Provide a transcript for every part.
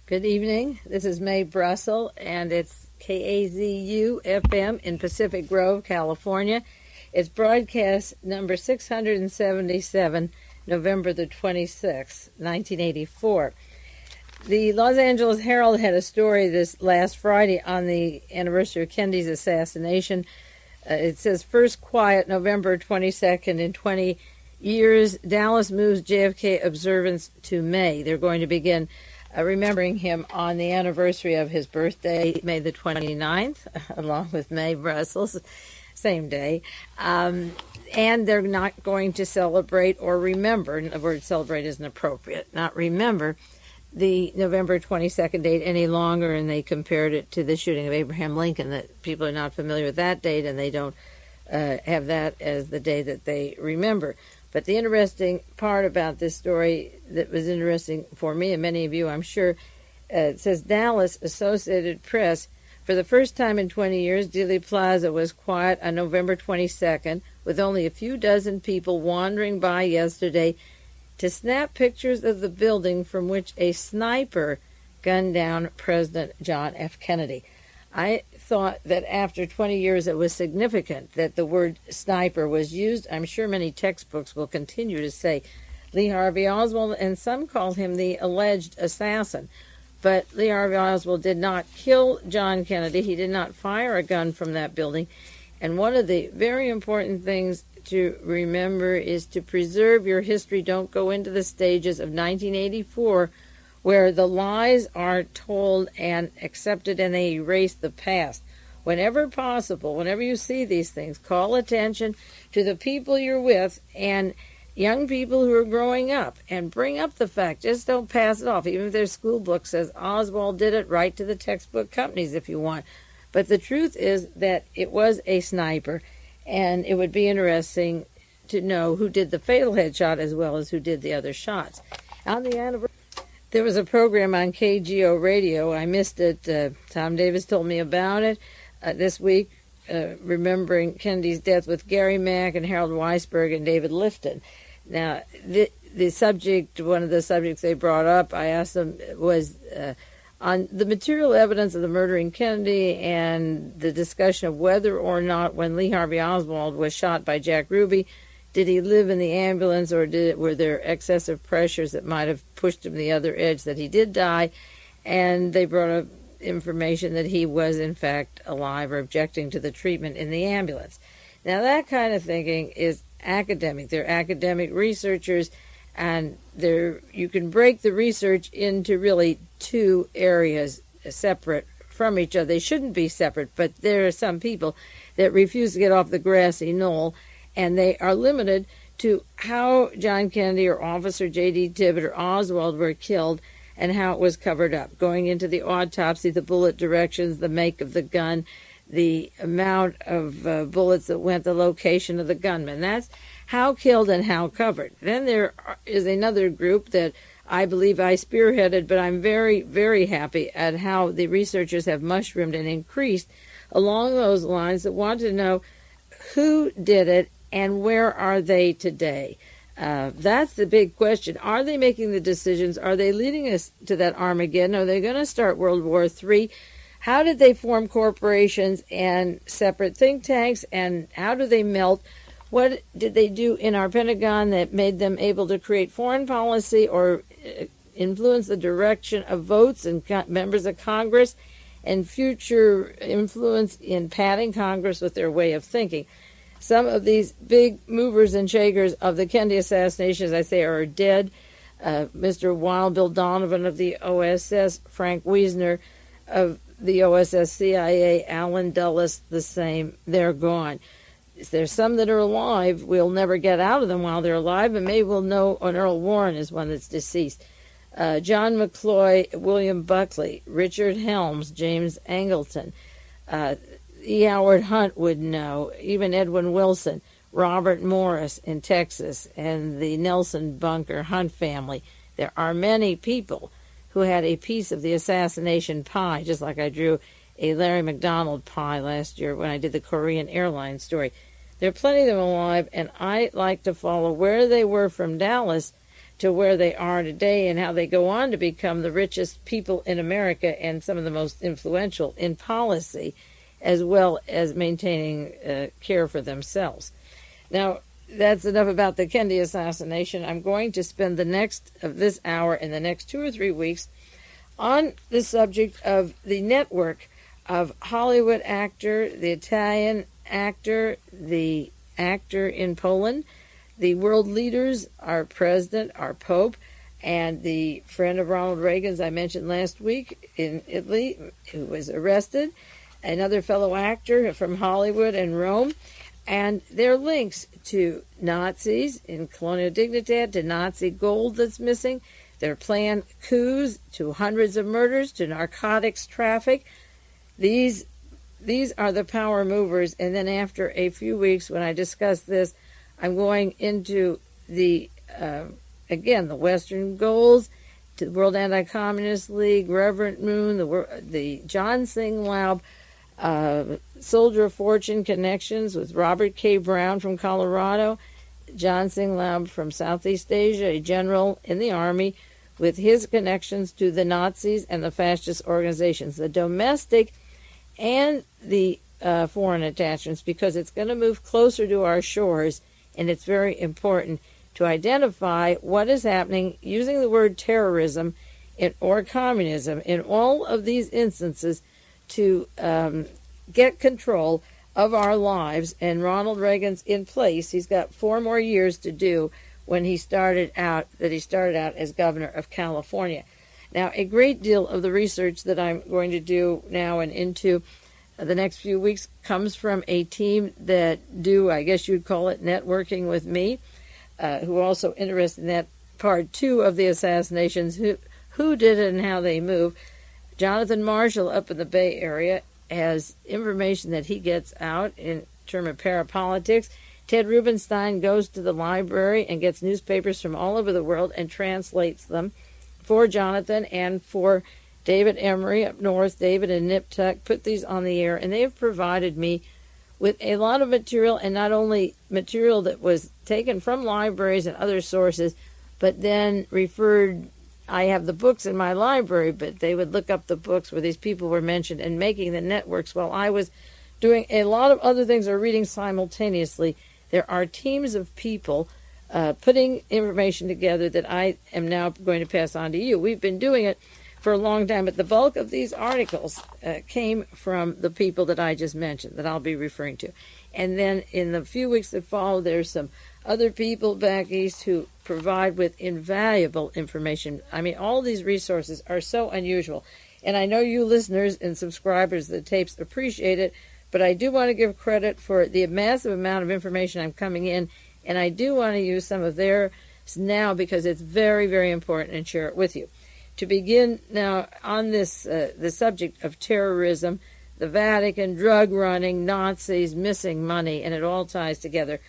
Good evening. This is Mae Brussell, and it's KAZU FM in Pacific Grove, California. It's broadcast number 677, November the 26th, 1984. The Los Angeles Herald had a story this last Friday on the anniversary of Kennedy's assassination. It says, first quiet November 22nd in 20 years, Dallas moves JFK observance to May. They're going to begin remembering him on the anniversary of his birthday, May the 29th, along with Mae Brussell, same day. And they're not going to celebrate or remember, the word celebrate isn't appropriate, not remember the November 22nd date any longer, and they compared it to the shooting of Abraham Lincoln, that people are not familiar with that date, and they don't have that as the day that they remember. But the interesting part about this story that was interesting for me and many of you, I'm sure, it says Dallas Associated Press, for the first time in 20 years, Dealey Plaza was quiet on November 22nd, with only a few dozen people wandering by yesterday to snap pictures of the building from which a sniper gunned down President John F. Kennedy. I thought that after 20 years it was significant that the word sniper was used. I'm sure many textbooks will continue to say Lee Harvey Oswald, and some call him the alleged assassin. But Lee Harvey Oswald did not kill John Kennedy. He did not fire a gun from that building. And one of the very important things to remember is to preserve your history. Don't go into the stages of 1984 where the lies are told and accepted and they erase the past. Whenever possible, whenever you see these things, call attention to the people you're with and young people who are growing up, and bring up the fact. Just don't pass it off. Even if their school book says Oswald did it, write to the textbook companies if you want. But the truth is that it was a sniper, and it would be interesting to know who did the fatal headshot as well as who did the other shots. On the anniversary, there was a program on KGO radio. I missed it. Tom Davis told me about it this week, remembering Kennedy's death, with Gary Mack and Harold Weisberg and David Lifton. Now, the subject, one of the subjects they brought up, I asked them, was on the material evidence of the murdering Kennedy and the discussion of whether or not when Lee Harvey Oswald was shot by Jack Ruby, did he live in the ambulance, or were there excessive pressures that might have pushed him to the other edge that he did die? And they brought up information that he was, in fact, alive, or objecting to the treatment in the ambulance. Now, that kind of thinking is academic. They're academic researchers, and you can break the research into really two areas separate from each other. They shouldn't be separate, but there are some people that refuse to get off the grassy knoll, and they are limited to how John Kennedy or Officer J.D. Tibbet or Oswald were killed and how it was covered up, going into the autopsy, the bullet directions, the make of the gun, the amount of bullets that went, the location of the gunman. That's how killed and how covered. Then there is another group that I believe I spearheaded, but I'm very, very happy at how the researchers have mushroomed and increased along those lines, that want to know who did it and where are they today. That's the big question. Are they making the decisions? Are they leading us to that Armageddon? Are they going to start World War III? How did they form corporations and separate think tanks, and how do they melt? What did they do in our Pentagon that made them able to create foreign policy or influence the direction of votes and members of Congress, and future influence in padding Congress with their way of thinking? Some of these big movers and shakers of the Kennedy assassination, as I say, are dead. Mr. Waldo Donovan of the OSS, Frank Wiesner of the OSS CIA, Alan Dulles, the same. They're gone. There's some that are alive. We'll never get out of them while they're alive, and maybe we'll know. And Earl Warren is one that's deceased. John McCloy, William Buckley, Richard Helms, James Angleton, E. Howard Hunt would know, even Edwin Wilson, Robert Morris in Texas, and the Nelson Bunker Hunt family. There are many people who had a piece of the assassination pie, just like I drew a Larry McDonald pie last year when I did the Korean Airlines story. There are plenty of them alive, and I like to follow where they were from Dallas to where they are today and how they go on to become the richest people in America and some of the most influential in policy, as well as maintaining care for themselves. Now, that's enough about the Kennedy assassination. I'm going to spend the next of this hour and the next 2 or 3 weeks on the subject of the network of Hollywood actor, the Italian actor, the actor in Poland, the world leaders, our president, our Pope, and the friend of Ronald Reagan's I mentioned last week in Italy, who was arrested, another fellow actor from Hollywood and Rome, and their links to Nazis in Colonial Dignidad, to Nazi gold that's missing, their planned coups, to hundreds of murders, to narcotics traffic. These are the power movers, and then after a few weeks when I discuss this, I'm going into the, again, the Western goals, to the World Anti-Communist League, Reverend Moon, the John Sing Laub, Soldier of Fortune connections with Robert K. Brown from Colorado, John Sing Laub from Southeast Asia, a general in the Army, with his connections to the Nazis and the fascist organizations, the domestic and the foreign attachments, because it's going to move closer to our shores, and it's very important to identify what is happening using the word terrorism or communism in all of these instances to get control of our lives. And Ronald Reagan's in place. He's got 4 more years to do when he started out as governor of California. Now, a great deal of the research that I'm going to do now and into the next few weeks comes from a team that do, I guess you'd call it, networking with me, who are also interested in that part 2 of the assassinations, who did it and how they move. Jonathan Marshall up in the Bay Area has information that he gets out in terms of parapolitics. Ted Rubenstein goes to the library and gets newspapers from all over the world and translates them for Jonathan and for David Emery up north. David and Nip Tuck put these on the air, and they have provided me with a lot of material, and not only material that was taken from libraries and other sources, but then referred. I have the books in my library, but they would look up the books where these people were mentioned and making the networks while I was doing a lot of other things or reading simultaneously. There are teams of people putting information together that I am now going to pass on to you. We've been doing it for a long time, but the bulk of these articles came from the people that I just mentioned, that I'll be referring to. And then in the few weeks that follow, there's some other people back east who provide with invaluable information. I mean, all these resources are so unusual. And I know you listeners and subscribers of the tapes appreciate it, but I do want to give credit for the massive amount of information I'm coming in, and I do want to use some of theirs now because it's very, very important, and share it with you. To begin now on this, the subject of terrorism, the Vatican, drug running, Nazis, missing money, and it all ties together.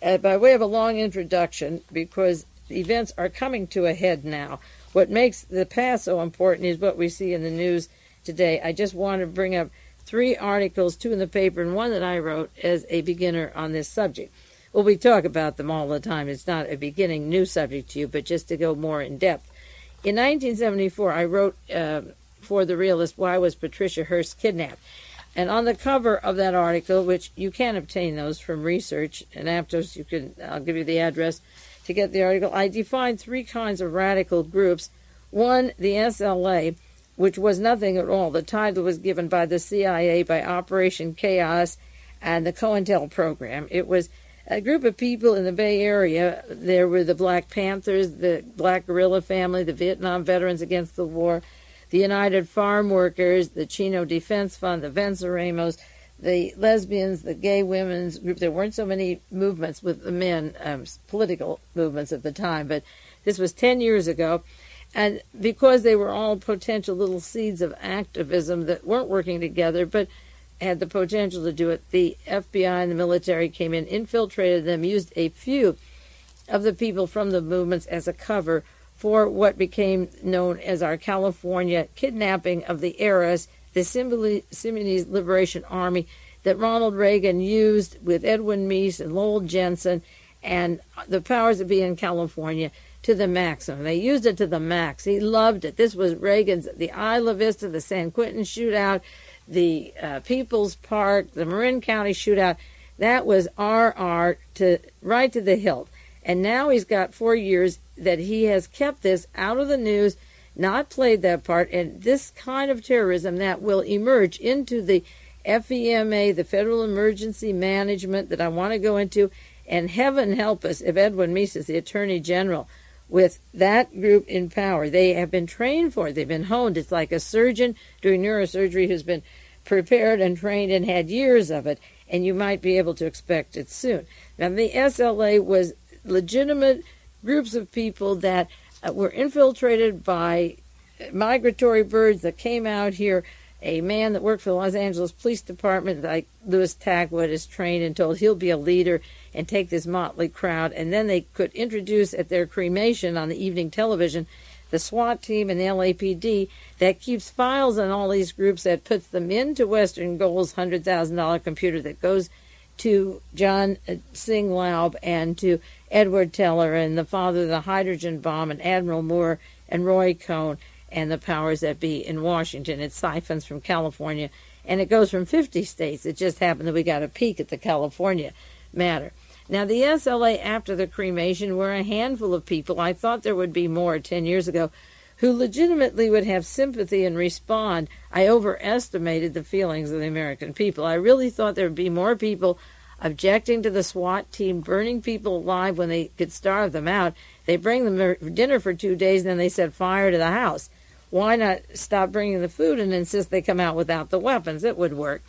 By way of a long introduction, because the events are coming to a head now, what makes the past so important is what we see in the news today. I just want to bring up 3 articles, 2 in the paper and 1 that I wrote as a beginner on this subject. Well, we talk about them all the time. It's not a beginning new subject to you, but just to go more in depth. In 1974, I wrote for the Realist, Why Was Patricia Hearst Kidnapped? And on the cover of that article, which you can obtain those from research, and afterwards I'll give you the address to get the article, I defined 3 kinds of radical groups. One, the SLA, which was nothing at all. The title was given by the CIA, by Operation Chaos and the COINTEL program. It was a group of people in the Bay Area. There were the Black Panthers, the Black Guerrilla Family, the Vietnam Veterans Against the War, the United Farm Workers, the Chino Defense Fund, the Venceremos, the lesbians, the gay women's group. There weren't so many movements with the men, political movements at the time, but this was 10 years ago. And because they were all potential little seeds of activism that weren't working together, but had the potential to do it, the FBI and the military came in, infiltrated them, used a few of the people from the movements as a cover for what became known as our California kidnapping of the heiress, the Symbionese Liberation Army that Ronald Reagan used with Edwin Meese and Lowell Jensen and the powers that be in California to the maximum. They used it to the max. He loved it. This was Reagan's, the Isla Vista, the San Quentin shootout, the People's Park, the Marin County shootout. That was RR right to the hilt. And now he's got 4 years that he has kept this out of the news, not played that part, and this kind of terrorism that will emerge into the FEMA, the Federal Emergency Management, that I want to go into, and heaven help us if Edwin Meese, the Attorney General, with that group in power. They have been trained for it. They've been honed. It's like a surgeon doing neurosurgery who's been prepared and trained and had years of it, and you might be able to expect it soon. Now, the SLA was legitimate groups of people that were infiltrated by migratory birds that came out here. A man that worked for the Los Angeles Police Department, like Louis Tagwood, is trained and told he'll be a leader and take this motley crowd. And then they could introduce at their cremation on the evening television the SWAT team and the LAPD that keeps files on all these groups, that puts them into Western Gold's $100,000 computer that goes to John Singh Laub and to Edward Teller and the father of the hydrogen bomb and Admiral Moore and Roy Cohn and the powers that be in Washington. It siphons from California, and it goes from 50 states. It just happened that we got a peek at the California matter. Now, the SLA after the cremation were a handful of people. I thought there would be more 10 years ago who legitimately would have sympathy and respond. I overestimated the feelings of the American people. I really thought there would be more people objecting to the SWAT team burning people alive when they could starve them out. They bring them dinner for 2 days, and then they set fire to the house. Why not stop bringing the food and insist they come out without the weapons? It would work.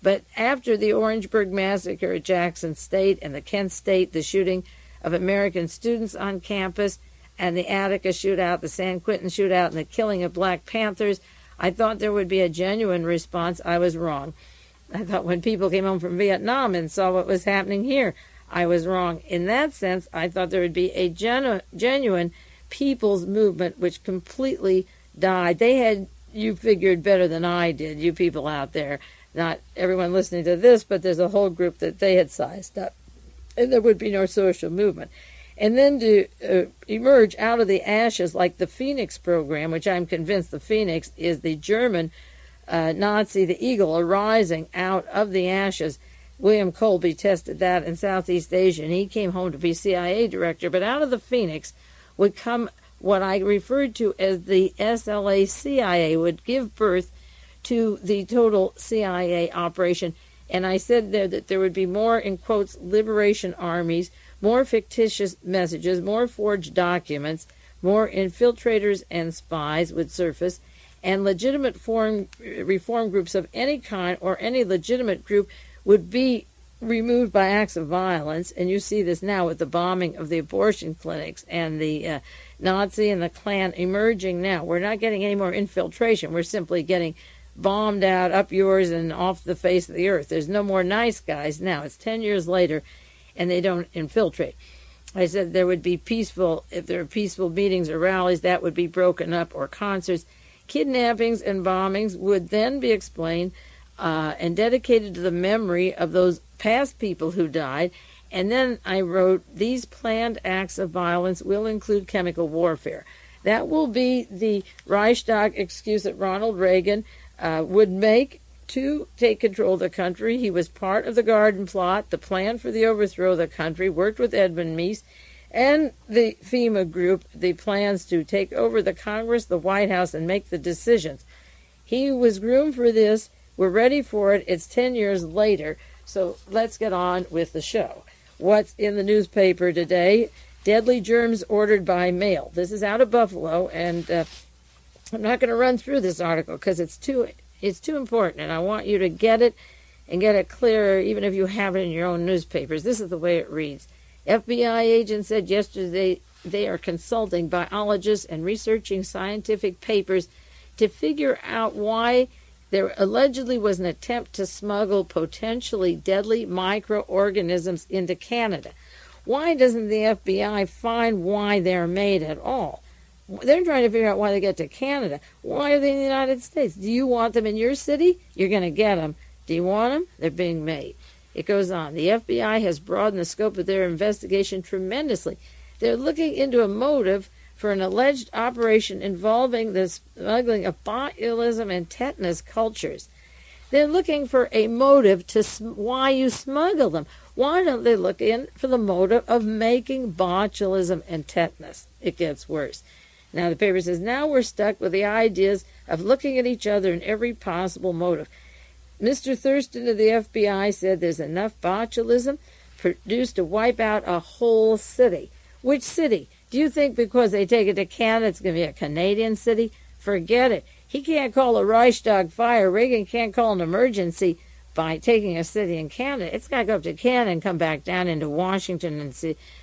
But after the Orangeburg massacre at Jackson State and the Kent State, the shooting of American students on campus, and the Attica shootout, the San Quentin shootout, and the killing of Black Panthers, I thought there would be a genuine response. I was wrong. I thought when people came home from Vietnam and saw what was happening here, I was wrong. In that sense, I thought there would be a genuine people's movement which completely died. They had you figured better than I did, you people out there. Not everyone listening to this, but there's a whole group that they had sized up. And there would be no social movement. And then to emerge out of the ashes like the Phoenix program, which I'm convinced the Phoenix is the German Nazi, the eagle arising out of the ashes. William Colby tested that in Southeast Asia, and he came home to be CIA director. But out of the Phoenix would come what I referred to as the SLA CIA, would give birth to the total CIA operation. And I said there that there would be more, in quotes, liberation armies, more fictitious messages, more forged documents, more infiltrators and spies would surface, and legitimate reform groups of any kind or any legitimate group would be removed by acts of violence. And you see this now with the bombing of the abortion clinics and the Nazi and the Klan emerging now. We're not getting any more infiltration. We're simply getting bombed out, up yours and off the face of the earth. There's no more nice guys now. It's 10 years later, and they don't infiltrate. I said there would be peaceful, if there are peaceful meetings or rallies, that would be broken up, or concerts. Kidnappings and bombings would then be explained and dedicated to the memory of those past people who died. And then I wrote, these planned acts of violence will include chemical warfare. That will be the Reichstag excuse that Ronald Reagan would make to take control of the country. He was part of the Garden Plot, the plan for the overthrow of the country, worked with Edmund Meese and the FEMA group, the plans to take over the Congress, the White House, and make the decisions. He was groomed for this. We're ready for it. It's 10 years later. So let's get on with the show. What's in the newspaper today? Deadly germs ordered by mail. This is out of Buffalo, and I'm not going to run through this article because it's too important, and I want you to get it and get it clearer, even if you have it in your own newspapers. This is the way it reads. FBI agents said yesterday they are consulting biologists and researching scientific papers to figure out why there allegedly was an attempt to smuggle potentially deadly microorganisms into Canada. Why doesn't the FBI find why they're made at all? They're trying to figure out why they get to Canada. Why are they in the United States? Do you want them in your city? You're going to get them. Do you want them? They're being made. It goes on. The FBI has broadened the scope of their investigation tremendously. They're looking into a motive for an alleged operation involving the smuggling of botulism and tetanus cultures. They're looking for a motive to why you smuggle them. Why don't they look in for the motive of making botulism and tetanus? It gets worse. Now the paper says, now we're stuck with the ideas of looking at each other in every possible motive. Mr. Thurston of the FBI said there's enough botulism produced to wipe out a whole city. Which city? Do you think because they take it to Canada it's going to be a Canadian city? Forget it. He can't call a Reichstag fire. Reagan can't call an emergency by taking a city in Canada. It's got to go up to Canada and come back down into Washington and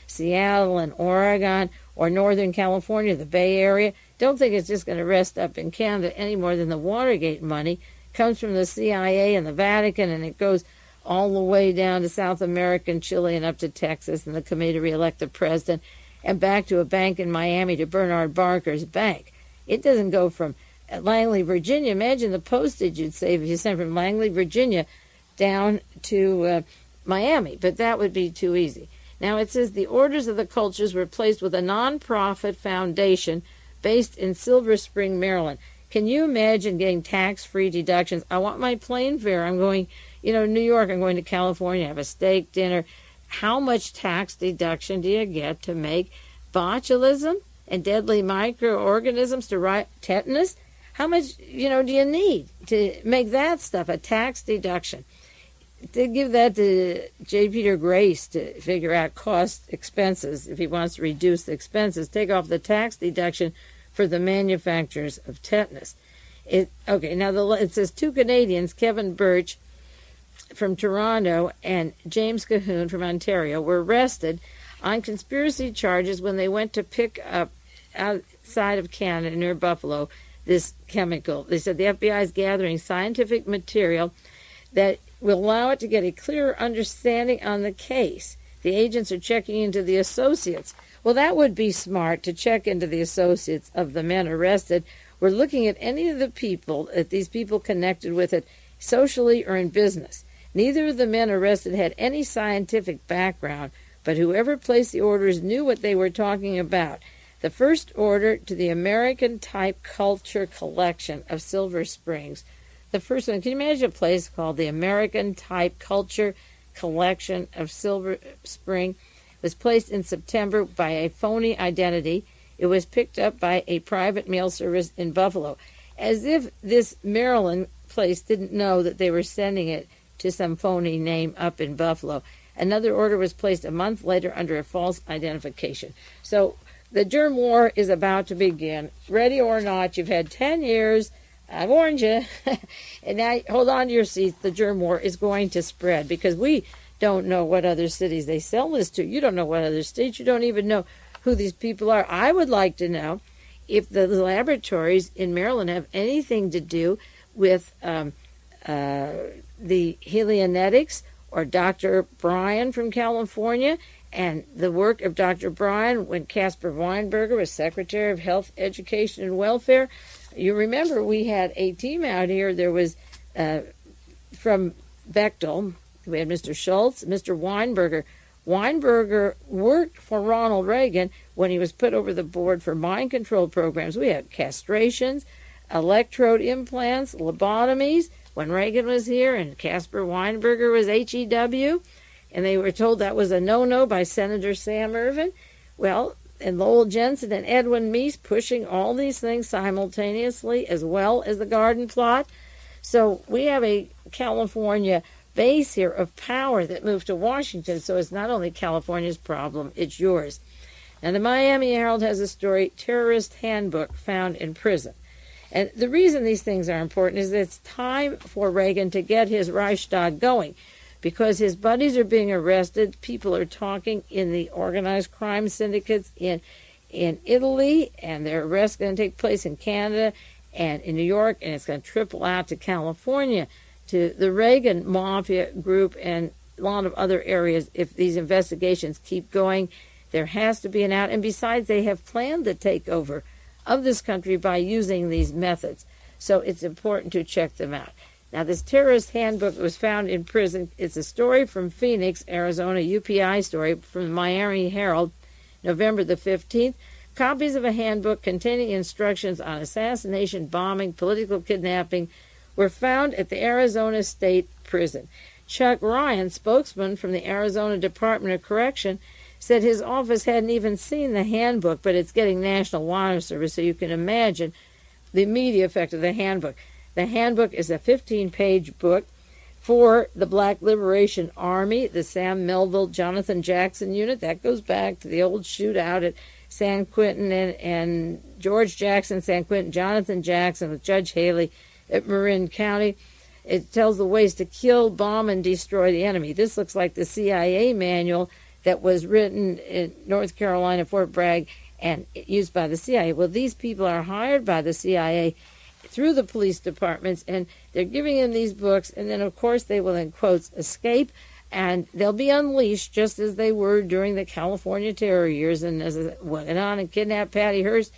Seattle and Oregon or Northern California, the Bay Area. Don't think it's just going to rest up in Canada any more than the Watergate money comes from the CIA and the Vatican, and it goes all the way down to South America and Chile and up to Texas and the committee to re-elect the president and back to a bank in Miami to Bernard Barker's bank. It doesn't go from Langley, Virginia. Imagine the postage you'd save if you sent from Langley, Virginia down to Miami, but that would be too easy. Now it says the orders of the cultures were placed with a non-profit foundation based in Silver Spring, Maryland. Can you imagine getting tax-free deductions? I want my plane fare. I'm going, New York. I'm going to California. Have a steak dinner. How much tax deduction do you get to make botulism and deadly microorganisms to tetanus? How much, do you need to make that stuff a tax deduction? To give that to J. Peter Grace to figure out cost expenses. If he wants to reduce the expenses, take off the tax deduction for the manufacturers of tetanus. It says two Canadians, Kevin Birch from Toronto and James Cahoon from Ontario, were arrested on conspiracy charges when they went to pick up outside of Canada near Buffalo this chemical. They said the FBI is gathering scientific material that will allow it to get a clearer understanding on the case. The agents are checking into the associates. Well, that would be smart to check into the associates of the men arrested. We're looking at any of the people, at these people connected with it, socially or in business. Neither of the men arrested had any scientific background, but whoever placed the orders knew what they were talking about. The first order to the American Type Culture Collection of Silver Springs. The first one, can you imagine a place called the American Type Culture Collection of Silver Spring? Was placed in September by a phony identity. It was picked up by a private mail service in Buffalo. As if this Maryland place didn't know that they were sending it to some phony name up in Buffalo. Another order was placed a month later under a false identification. So the germ war is about to begin. Ready or not, you've had 10 years. I've warned you. And now hold on to your seats. The germ war is going to spread because we don't know what other cities they sell this to. You don't know what other states. You don't even know who these people are. I would like to know if the laboratories in Maryland have anything to do with the Helionetics or Dr. Brian from California and the work of Dr. Brian when Caspar Weinberger was Secretary of Health, Education, and Welfare. You remember we had a team out here. There was from Bechtel. We had Mr. Schultz, Mr. Weinberger. Weinberger worked for Ronald Reagan when he was put over the board for mind control programs. We had castrations, electrode implants, lobotomies when Reagan was here, and Caspar Weinberger was HEW, and they were told that was a no-no by Senator Sam Ervin. Well, and Lowell Jensen and Edwin Meese pushing all these things simultaneously as well as the garden plot. So we have a California base here of power that moved to Washington, so it's not only California's problem, it's yours. Now, the Miami Herald has a story, Terrorist Handbook Found in Prison. And the reason these things are important is that it's time for Reagan to get his Reichstag going because his buddies are being arrested. People are talking in the organized crime syndicates in Italy, and their arrests are going to take place in Canada and in New York, and it's going to trickle out to California, to the Reagan Mafia group and a lot of other areas. If these investigations keep going, there has to be an out. And besides, they have planned the takeover of this country by using these methods. So it's important to check them out. Now, this terrorist handbook was found in prison. It's a story from Phoenix, Arizona, UPI story from the Miami Herald. November the 15th. Copies of a handbook containing instructions on assassination, bombing, political kidnapping were found at the Arizona State Prison. Chuck Ryan, spokesman from the Arizona Department of Correction, said his office hadn't even seen the handbook, but it's getting National Water Service, so you can imagine the immediate effect of the handbook. The handbook is a 15-page book for the Black Liberation Army, the Sam Melville Jonathan Jackson unit. That goes back to the old shootout at San Quentin and George Jackson, San Quentin, Jonathan Jackson with Judge Haley at Marin County. It tells the ways to kill, bomb, and destroy the enemy. This looks like the CIA manual that was written in North Carolina, Fort Bragg, and used by the CIA. Well, these people are hired by the CIA through the police departments, and they're giving them these books, and then, of course, they will, in quotes, escape, and they'll be unleashed just as they were during the California terror years, and as it went on and kidnapped Patty Hearst,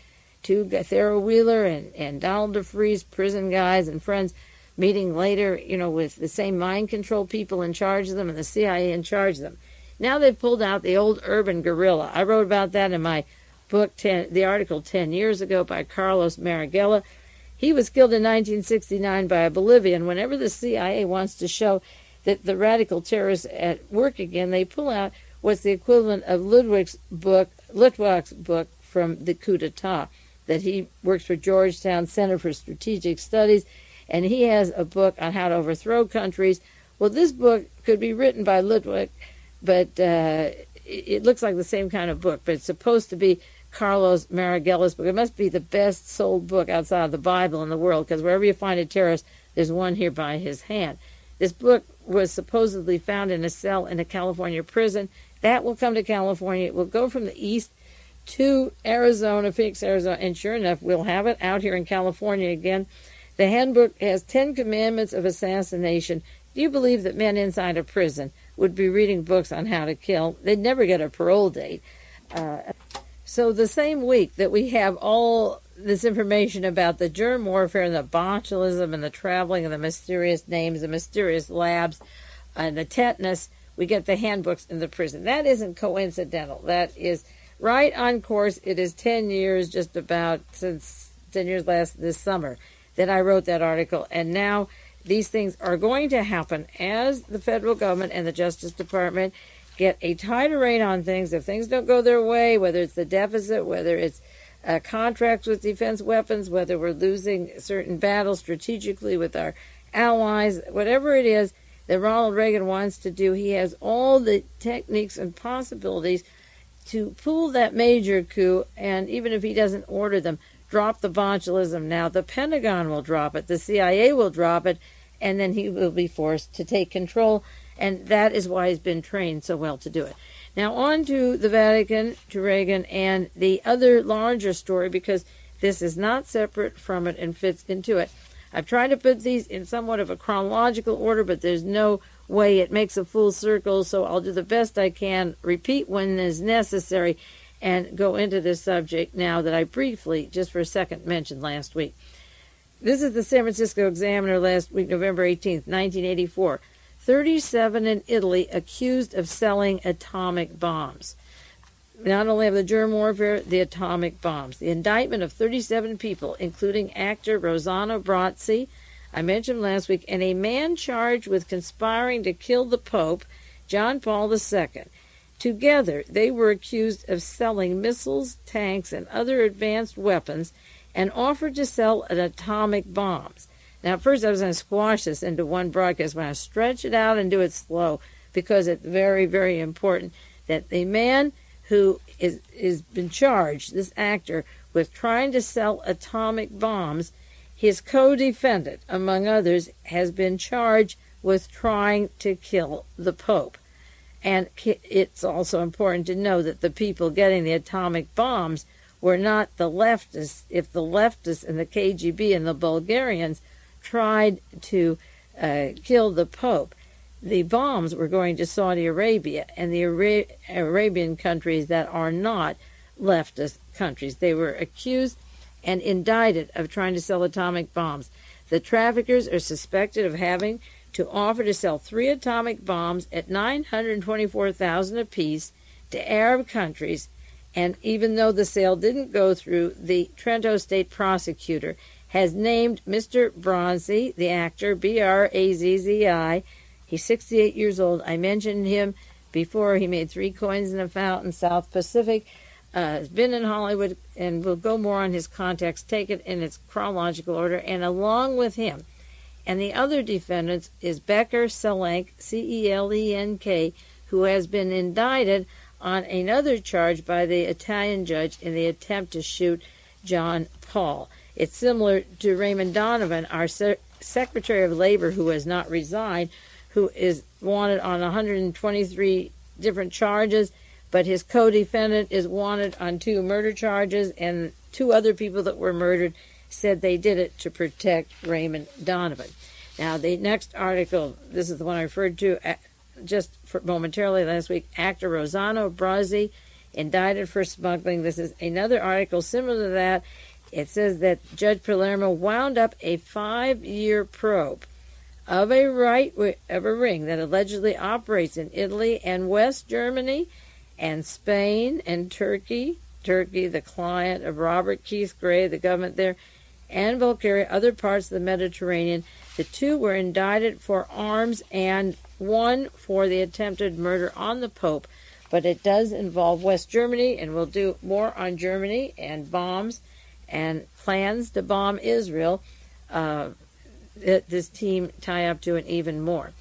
to Thera Wheeler and Donald DeFreeze, prison guys and friends, meeting later, with the same mind control people in charge of them and the CIA in charge of them. Now they've pulled out the old urban guerrilla. I wrote about that in my book, the article 10 years ago by Carlos Marighella. He was killed in 1969 by a Bolivian. Whenever the CIA wants to show that the radical terrorists at work again, they pull out what's the equivalent of Ludwig's book from the coup d'etat, that he works for Georgetown Center for Strategic Studies, and he has a book on how to overthrow countries. Well, this book could be written by Ludwig, but it looks like the same kind of book, but it's supposed to be Carlos Marighella's book. It must be the best sold book outside of the Bible in the world, because wherever you find a terrorist, there's one here by his hand. This book was supposedly found in a cell in a California prison. That will come to California. It will go from the east to Arizona, Phoenix, Arizona, and sure enough, we'll have it out here in California again. The handbook has 10 commandments of assassination. Do you believe that men inside a prison would be reading books on how to kill? They'd never get a parole date. So the same week that we have all this information about the germ warfare and the botulism and the traveling and the mysterious names, the mysterious labs, and the tetanus, we get the handbooks in the prison. That isn't coincidental. That is right on course. It is 10 years, just about since 10 years this summer, that I wrote that article. And now these things are going to happen as the federal government and the Justice Department get a tighter rein on things. If things don't go their way, whether it's the deficit, whether it's contracts with defense weapons, whether we're losing certain battles strategically with our allies, whatever it is that Ronald Reagan wants to do, he has all the techniques and possibilities to pull that major coup, and even if he doesn't order them, drop the botulism. Now the Pentagon will drop it, the CIA will drop it, and then he will be forced to take control, and that is why he's been trained so well to do it. Now on to the Vatican, to Reagan, and the other larger story, because this is not separate from it and fits into it. I've tried to put these in somewhat of a chronological order, but there's no way it makes a full circle, so I'll do the best I can, repeat when is necessary, and go into this subject now that I briefly, just for a second, mentioned last week. This is the San Francisco Examiner last week, November 18th, 1984. 37 in Italy accused of selling atomic bombs. Not only of the germ warfare, the atomic bombs. The indictment of 37 people, including actor Rossano Brazzi, I mentioned last week, and a man charged with conspiring to kill the Pope, John Paul II. Together, they were accused of selling missiles, tanks, and other advanced weapons, and offered to sell atomic bombs. Now, at first I was going to squash this into one broadcast, but I stretch it out and do it slow, because it's very, very important that the man who is been charged, this actor, with trying to sell atomic bombs, his co-defendant, among others, has been charged with trying to kill the Pope. And it's also important to know that the people getting the atomic bombs were not the leftists. If the leftists and the KGB and the Bulgarians tried to kill the Pope, the bombs were going to Saudi Arabia and the Arabian countries that are not leftist countries. They were accused and indicted of trying to sell atomic bombs. The traffickers are suspected of having to offer to sell 3 atomic bombs at $924,000 apiece to Arab countries, And even though the sale didn't go through, the Trento State Prosecutor has named Mr. Brazzi, the actor, Brazzi. He's 68 years old. I mentioned him before. He made 3 Coins in a Fountain, South Pacific. Has been in Hollywood, and we'll go more on his context, take it in its chronological order. And along with him and the other defendants is Becker Celenk, Celenk, who has been indicted on another charge by the Italian judge in the attempt to shoot John Paul. It's similar to Raymond Donovan, our Secretary of Labor, who has not resigned, who is wanted on 123 different charges, but his co-defendant is wanted on 2 murder charges, and 2 other people that were murdered said they did it to protect Raymond Donovan. Now, the next article, this is the one I referred to just momentarily last week, actor Rossano Brazzi indicted for smuggling. This is another article similar to that. It says that Judge Palermo wound up a 5-year probe of a ring that allegedly operates in Italy and West Germany and Spain and Turkey, the client of Robert Keith Gray, the government there, and Bulgaria, other parts of the Mediterranean. The 2 were indicted for arms and 1 for the attempted murder on the Pope. But it does involve West Germany, and we'll do more on Germany and bombs and plans to bomb Israel. This team tie up to, and even more.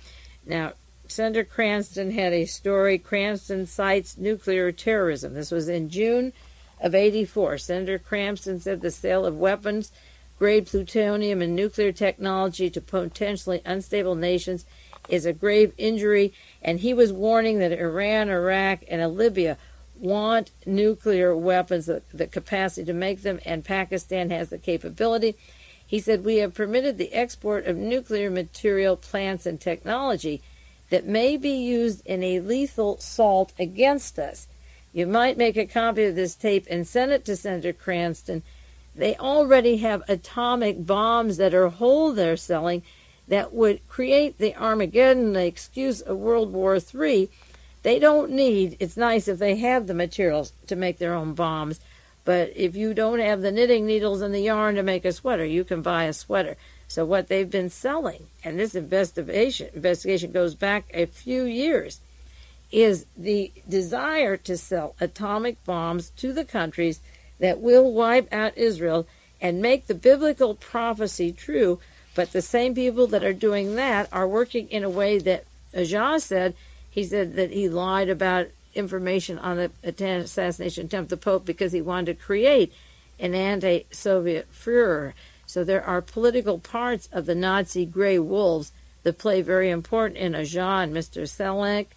Now, Senator Cranston had a story. Cranston cites nuclear terrorism. This was in June of '84. Senator Cranston said the sale of weapons-grade plutonium and nuclear technology to potentially unstable nations is a grave injury, and he was warning that Iran, Iraq, and Libya want nuclear weapons, the capacity to make them, and Pakistan has the capability. He said, "We have permitted the export of nuclear material, plants, and technology that may be used in a lethal assault against us." You might make a copy of this tape and send it to Senator Cranston. They already have atomic bombs that are whole they're selling that would create the Armageddon, the excuse of World War III. They don't need, it's nice if they have the materials to make their own bombs, but if you don't have the knitting needles and the yarn to make a sweater, you can buy a sweater. So what they've been selling, and this investigation goes back a few years, is the desire to sell atomic bombs to the countries that will wipe out Israel and make the biblical prophecy true. But the same people that are doing that are working in a way that Ajah said. He said that he lied about information on the assassination attempt of the Pope because he wanted to create an anti-Soviet furor. So there are political parts of the Nazi gray wolves that play very important in Ajah and Mr. Celenk,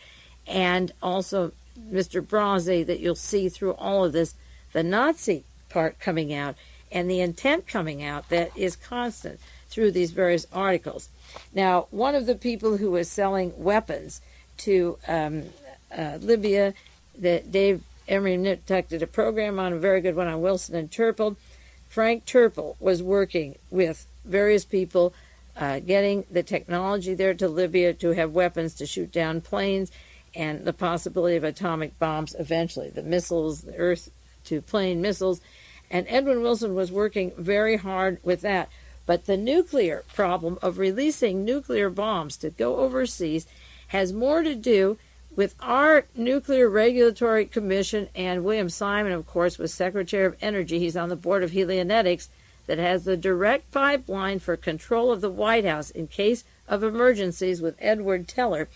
and also Mr. Brazzi, that you'll see through all of this, the Nazi part coming out and the intent coming out that is constant through these various articles. Now, one of the people who was selling weapons to Libya, that Dave Emery Niptuck did a program on, a very good one on Wilson and Turple. Frank Turple was working with various people, getting the technology there to Libya to have weapons to shoot down planes and the possibility of atomic bombs eventually, the missiles, the earth-to-plane missiles. And Edwin Wilson was working very hard with that. But the nuclear problem of releasing nuclear bombs to go overseas has more to do with our Nuclear Regulatory Commission, and William Simon, of course, was Secretary of Energy. He's on the board of Helianetics, that has the direct pipeline for control of the White House in case of emergencies with Edward Teller.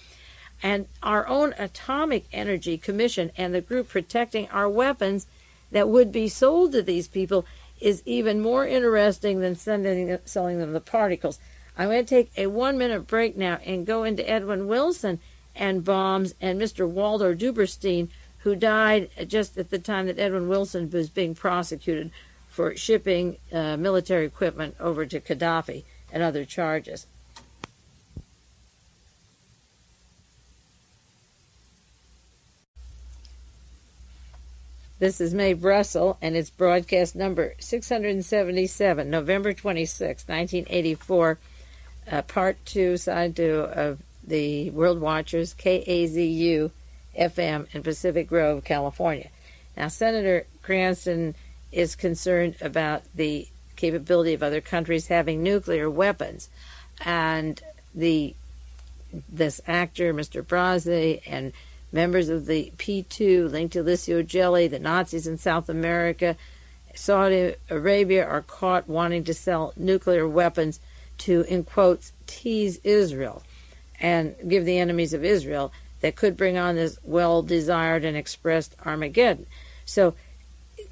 And our own Atomic Energy Commission and the group protecting our weapons that would be sold to these people is even more interesting than selling them the particles. I'm going to take a 1-minute break now and go into Edwin Wilson and bombs and Mr. Waldo Duberstein, who died just at the time that Edwin Wilson was being prosecuted for shipping military equipment over to Gaddafi and other charges. This is Mae Brussell, and it's broadcast number 677, November 26, 1984, Part 2, Side 2 of the World Watchers, KAZU FM in Pacific Grove, California. Now, Senator Cranston is concerned about the capability of other countries having nuclear weapons, and this actor, Mr. Brazzi, and members of the P2 linked to Licio Gelli, the Nazis in South America, Saudi Arabia, are caught wanting to sell nuclear weapons to, in quotes, tease Israel and give the enemies of Israel that could bring on this well-desired and expressed Armageddon. So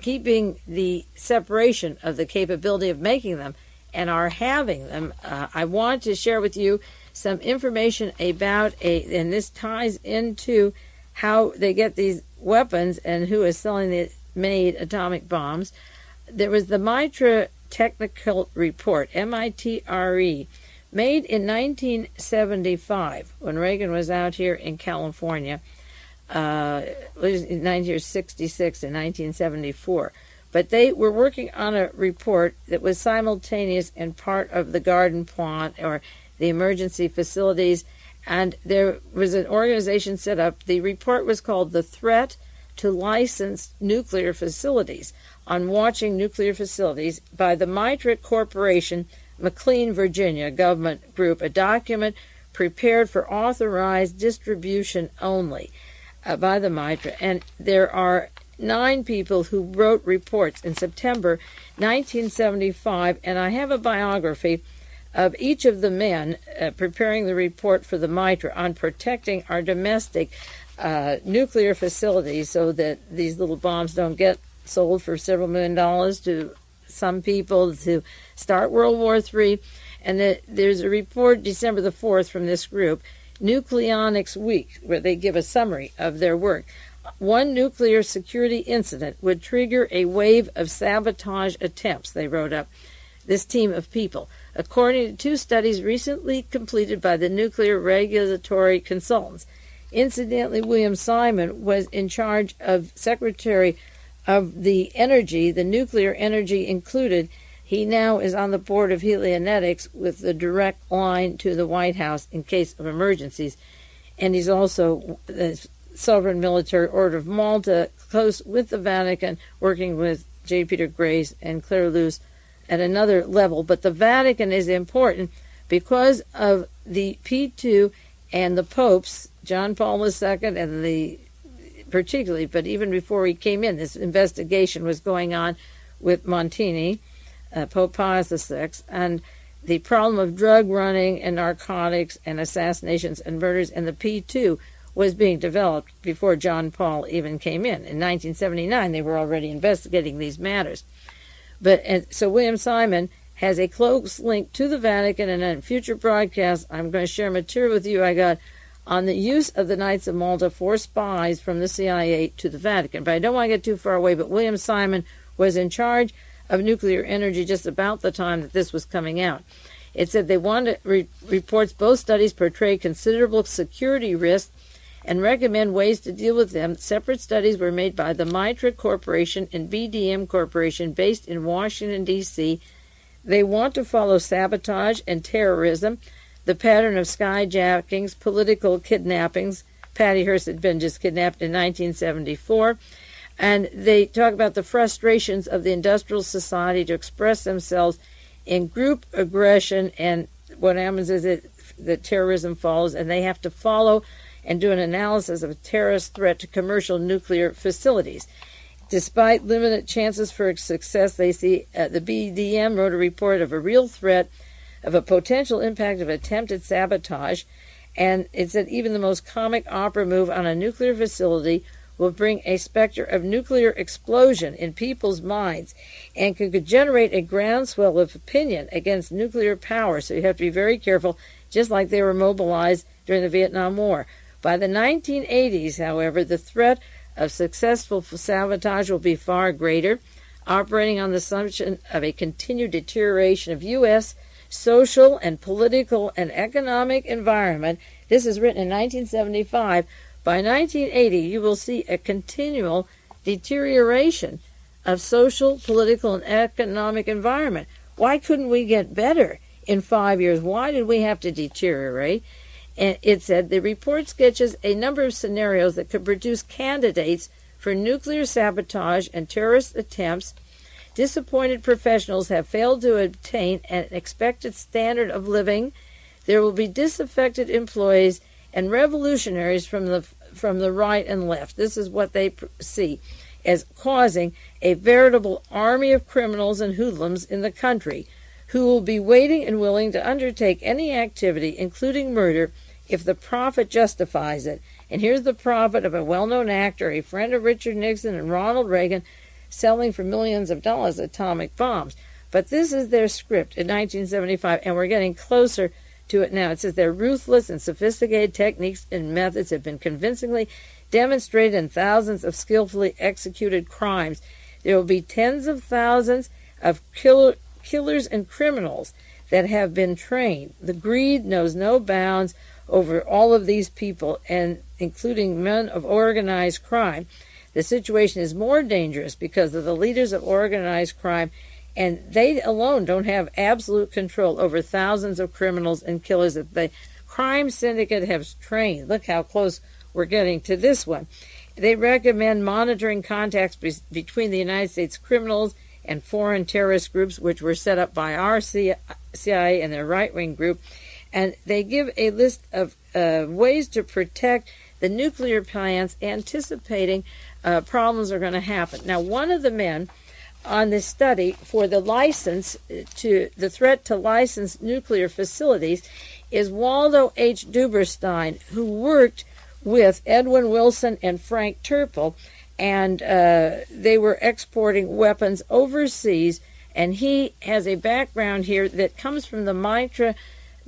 keeping the separation of the capability of making them and our having them, I want to share with you some information about and this ties into how they get these weapons and who is selling the made atomic bombs. There was the MITRE technical report, MITRE, made in 1975 when Reagan was out here in California, in 1966 and 1974. But they were working on a report that was simultaneous and part of the garden plot or the emergency facilities, and there was an organization set up. The report was called The Threat to Licensed Nuclear Facilities, on watching nuclear facilities, by the MITRE Corporation, McLean, Virginia government group, a document prepared for authorized distribution only by the MITRE. And there are 9 people who wrote reports in September 1975, and I have a biography of each of the men preparing the report for the MITRE on protecting our domestic nuclear facilities so that these little bombs don't get sold for several $1 million to some people to start World War III. And there's a report December the 4th from this group, Nucleonics Week, where they give a summary of their work. One nuclear security incident would trigger a wave of sabotage attempts, they wrote up, this team of people, according to 2 studies recently completed by the nuclear regulatory consultants. Incidentally, William Simon was in charge of Secretary of the Energy, the nuclear energy included. He now is on the board of Helionetics with the direct line to the White House in case of emergencies. And he's also the Sovereign Military Order of Malta, close with the Vatican, working with J. Peter Grace and Claire Luce at another level. But the Vatican is important because of the P2 and the popes, John Paul II and the particularly, but even before he came in, this investigation was going on with Montini, Pope Pius VI, and the problem of drug running and narcotics and assassinations and murders, and the P2 was being developed before John Paul even came in. In 1979, they were already investigating these matters. So William Simon has a close link to the Vatican, and in future broadcasts, I'm going to share material with you I got on the use of the Knights of Malta for spies from the CIA to the Vatican. But I don't want to get too far away, but William Simon was in charge of nuclear energy just about the time that this was coming out. It said they wanted reports, both studies portray considerable security risks and recommend ways to deal with them. Separate studies were made by the MITRE Corporation and BDM Corporation based in Washington, D.C. They want to follow sabotage and terrorism, the pattern of skyjackings, political kidnappings. Patty Hearst had been just kidnapped in 1974. And they talk about the frustrations of the industrial society to express themselves in group aggression, and what happens is that terrorism follows, and they have to follow and do an analysis of a terrorist threat to commercial nuclear facilities. Despite limited chances for success, they see the BDM wrote a report of a real threat of a potential impact of attempted sabotage, and it said even the most comic opera move on a nuclear facility will bring a specter of nuclear explosion in people's minds and could generate a groundswell of opinion against nuclear power. So you have to be very careful, just like they were mobilized during the Vietnam War. By the 1980s, however, the threat of successful sabotage will be far greater, operating on the assumption of a continued deterioration of U.S. social and political and economic environment. This is written in 1975. By 1980, you will see a continual deterioration of social, political, and economic environment. Why couldn't we get better in 5 years? Why did we have to deteriorate? And it said the report sketches a number of scenarios that could produce candidates for nuclear sabotage and terrorist attempts. Disappointed professionals have failed to obtain an expected standard of living. There will be disaffected employees and revolutionaries from the right and left. This is what they see as causing a veritable army of criminals and hoodlums in the country who will be waiting and willing to undertake any activity, including murder, if the profit justifies it. And here's the profit of a well-known actor, a friend of Richard Nixon and Ronald Reagan, selling for millions of dollars atomic bombs. But this is their script in 1975, and we're getting closer to it now. It says their ruthless and sophisticated techniques and methods have been convincingly demonstrated in thousands of skillfully executed crimes. There will be tens of thousands of killers and criminals that have been trained. The greed knows no bounds over all of these people, and including men of organized crime. The situation is more dangerous because of the leaders of organized crime, and they alone don't have absolute control over thousands of criminals and killers that the crime syndicate has trained. Look how close we're getting to this one. They recommend monitoring contacts between the United States criminals and foreign terrorist groups, which were set up by our CIA and their right-wing group. And they give a list of ways to protect the nuclear plants, anticipating problems are going to happen. Now, one of the men on this study for the threat to license nuclear facilities is Waldo H. Duberstein, who worked with Edwin Wilson and Frank Turple, and they were exporting weapons overseas, and he has a background here that comes from the MITRE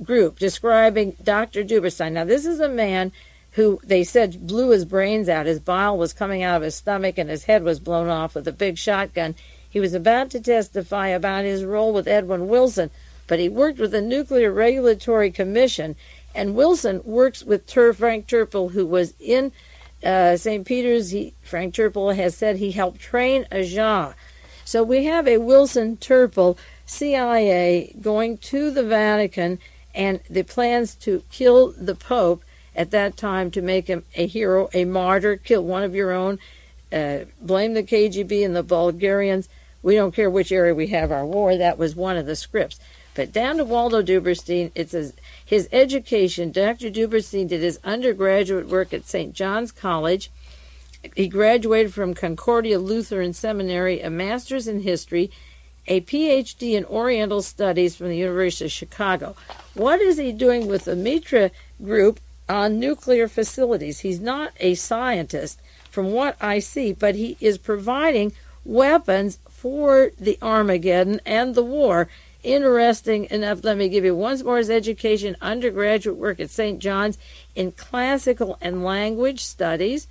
group describing Dr. Duberstein. Now, this is a man who they said blew his brains out. His bile was coming out of his stomach and his head was blown off with a big shotgun. He was about to testify about his role with Edwin Wilson, but he worked with the Nuclear Regulatory Commission, and Wilson works with Frank Turple, who was in St. Peter's. Frank Turple has said he helped train Agnew. So we have a Wilson Turple CIA going to the Vatican, and the plans to kill the Pope at that time, to make him a hero, a martyr, kill one of your own, blame the KGB and the Bulgarians. We don't care which area we have our war. That was one of the scripts. But down to Waldo Duberstein, it says his education. Dr. Duberstein did his undergraduate work at St. John's College. He graduated from Concordia Lutheran Seminary, a master's in history, a PhD in Oriental Studies from the University of Chicago. What is he doing with the MITRE group on nuclear facilities? He's not a scientist, from what I see, but he is providing weapons for the Armageddon and the war. Interesting enough, let me give you once more his education, undergraduate work at St. John's in classical and language studies,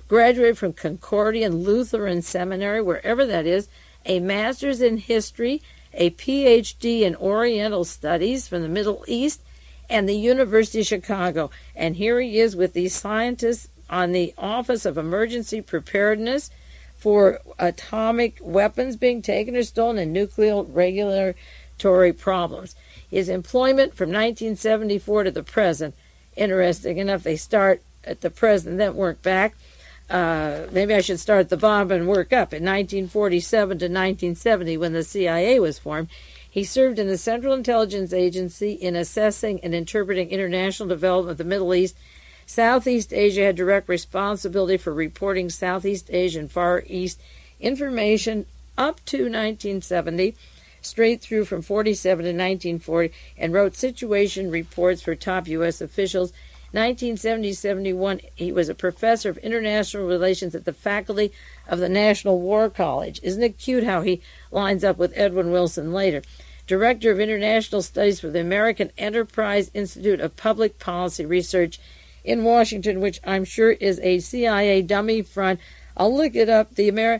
graduated from Concordia Lutheran Seminary, wherever that is, a master's in history, a PhD in Oriental Studies from the Middle East, and the University of Chicago. And here he is with these scientists on the Office of Emergency Preparedness for atomic weapons being taken or stolen and nuclear regulatory problems. His employment from 1974 to the present, interesting enough, they start at the present, then work back. Maybe I should start at the bottom and work up. In 1947 to 1970, when the CIA was formed, he served in the Central Intelligence Agency in assessing and interpreting international development of the Middle East. Southeast Asia had direct responsibility for reporting Southeast Asia and Far East information up to 1970, straight through from 47 to 1940, and wrote situation reports for top U.S. officials. 1970-71, he was a professor of international relations at the faculty of the National War College. Isn't it cute how he lines up with Edwin Wilson later? Director of International Studies for the American Enterprise Institute of Public Policy Research in Washington, which I'm sure is a CIA dummy front. I'll look it up. The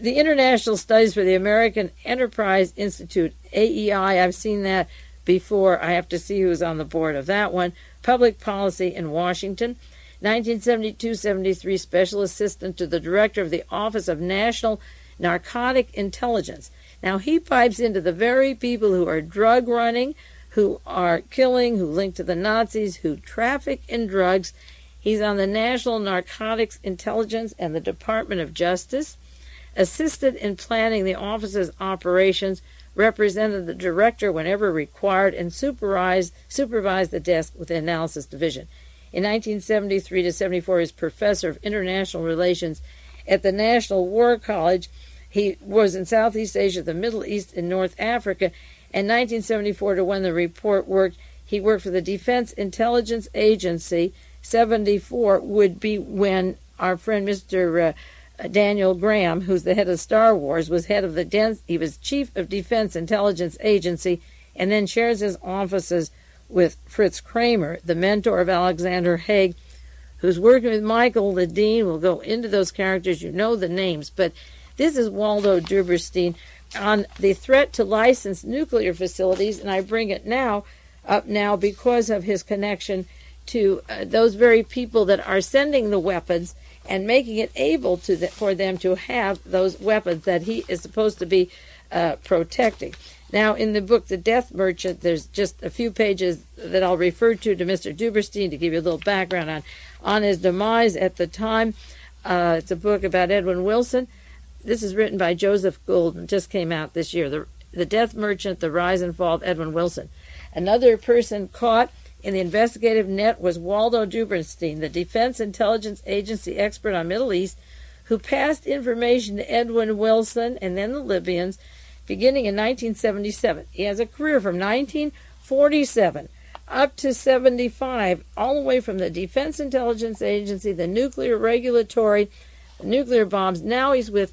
International Studies for the American Enterprise Institute, AEI, I've seen that before. I have to see who's on the board of that one. Public Policy in Washington. 1972-73, Special Assistant to the Director of the Office of National Narcotic Intelligence. Now, he pipes into the very people who are drug running, who are killing, who link to the Nazis, who traffic in drugs. He's on the National Narcotics Intelligence and the Department of Justice, assisted in planning the office's operations, represented the director whenever required, and supervised the desk with the Analysis Division. In 1973 to 74, he was professor of international relations at the National War College. He was in Southeast Asia, the Middle East, and North Africa. And 1974 to when the report worked, he worked for the Defense Intelligence Agency. 74 would be when our friend Mr. Daniel Graham, who's the head of Star Wars, was head of he was chief of Defense Intelligence Agency, and then shares his offices with Fritz Kramer, the mentor of Alexander Haig, who's working with Michael Ledeen. We'll go into those characters. You know the names, but this is Waldo Duberstein on the threat to licensed nuclear facilities, and I bring it up now because of his connection to those very people that are sending the weapons and making it able for them to have those weapons that he is supposed to be protecting. Now, in the book, The Death Merchant, there's just a few pages that I'll refer to Mr. Duberstein to give you a little background on his demise at the time. It's a book about Edwin Wilson. This is written by Joseph Gould and just came out this year. The Death Merchant, The Rise and Fall of Edwin Wilson. Another person caught in the investigative net was Waldo Duberstein, the Defense Intelligence Agency expert on Middle East, who passed information to Edwin Wilson and then the Libyans beginning in 1977. He has a career from 1947 up to 75, all the way from the Defense Intelligence Agency, the nuclear regulatory, the nuclear bombs. Now he's with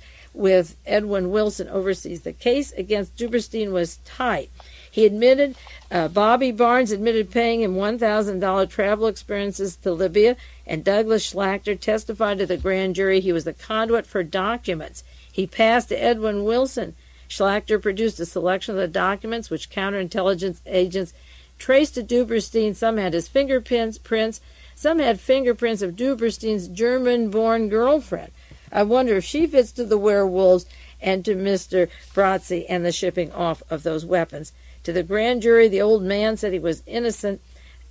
Edwin Wilson overseas. The case against Duberstein was tight. He admitted, Bobby Barnes admitted paying him $1,000 travel expenses to Libya, and Douglas Schlachter testified to the grand jury he was the conduit for documents he passed to Edwin Wilson. Schlachter produced a selection of the documents which counterintelligence agents traced to Duberstein. Some had his fingerprints, some had fingerprints of Duberstein's German-born girlfriend. I wonder if she fits to the werewolves and to Mr. Brazzi and the shipping off of those weapons. To the grand jury, the old man said he was innocent.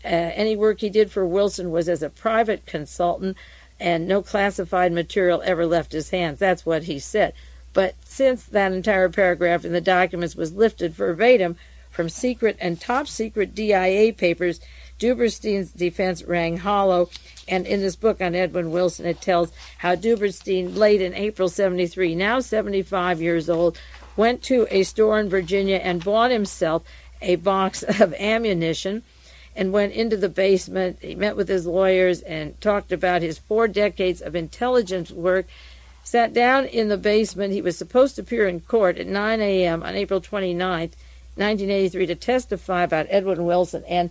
Any work he did for Wilson was as a private consultant, and no classified material ever left his hands. That's what he said. But since that entire paragraph in the documents was lifted verbatim from secret and top-secret DIA papers, Duberstein's defense rang hollow. And in this book on Edwin Wilson, it tells how Duberstein, late in April 73, now 75 years old, went to a store in Virginia and bought himself a box of ammunition and went into the basement. He met with his lawyers and talked about his 4 decades of intelligence work, sat down in the basement. He was supposed to appear in court at 9 a.m. on April 29th, 1983, to testify about Edwin Wilson and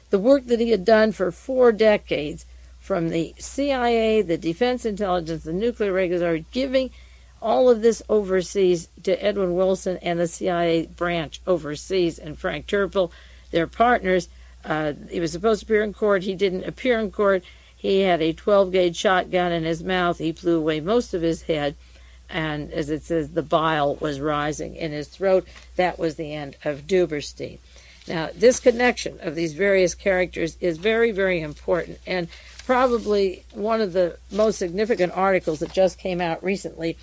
the work that he had done for 4 decades from the CIA, the Defense Intelligence, the Nuclear Regulatory, giving all of this overseas to Edwin Wilson and the CIA branch overseas, and Frank Turple, their partners. He was supposed to appear in court. He didn't appear in court. He had a 12-gauge shotgun in his mouth. He blew away most of his head, and as it says, the bile was rising in his throat. That was the end of Duberstein. Now, this connection of these various characters is very, very important, and probably one of the most significant articles that just came out recently